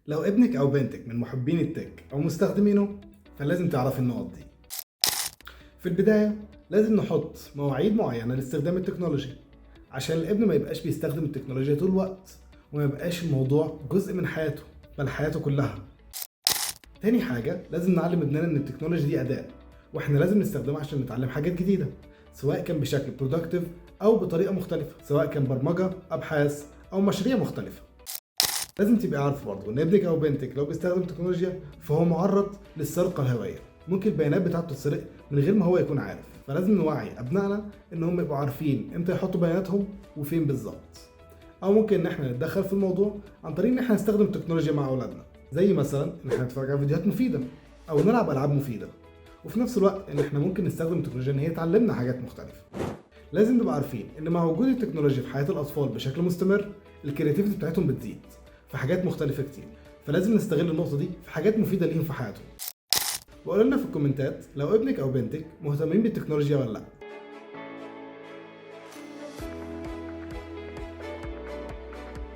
لو ابنك أو بنتك من محبين التك أو مستخدمينه فلازم تعرف النقط دي. في البداية لازم نحط مواعيد معينة لاستخدام التكنولوجيا عشان الابن ما يبقاش بيستخدم التكنولوجيا طول الوقت وما يبقاش الموضوع جزء من حياته بل حياته كلها. تاني حاجة لازم نعلم ابننا ان التكنولوجيا دي أداة واحنا لازم نستخدمها عشان نتعلم حاجات جديدة، سواء كان بشكل برودكتيف أو بطريقة مختلفة، سواء كان برمجة، أبحاث أو مشاريع مختلفة. لازم تبقى عارف برضه ان ابنك او بنتك لو بيستخدم تكنولوجيا فهو معرض للسرقه الهويه، ممكن البيانات بتاعته تتسرق من غير ما هو يكون عارف، فلازم نوعي ابنائنا ان هم يبقوا عارفين امتى يحطوا بياناتهم وفين بالظبط. او ممكن ان احنا نتدخل في الموضوع عن طريق ان احنا نستخدم التكنولوجيا مع اولادنا، زي مثلا ان احنا نتفرج على فيديوهات مفيده او نلعب العاب مفيده، وفي نفس الوقت ان احنا ممكن نستخدم التكنولوجيا ان هي تعلمنا حاجات مختلفه. لازم نبقى عارفين ان مع وجود التكنولوجيا في حياه الاطفال بشكل مستمر الكرياتيفيتي بتاعتهم بتزيد في حاجات مختلفة كتير، فلازم نستغل النقطة دي في حاجات مفيدة ليهم في حياتهم. وقولوا لنا في الكومنتات لو ابنك أو بنتك مهتمين بالتكنولوجيا ولا لأ.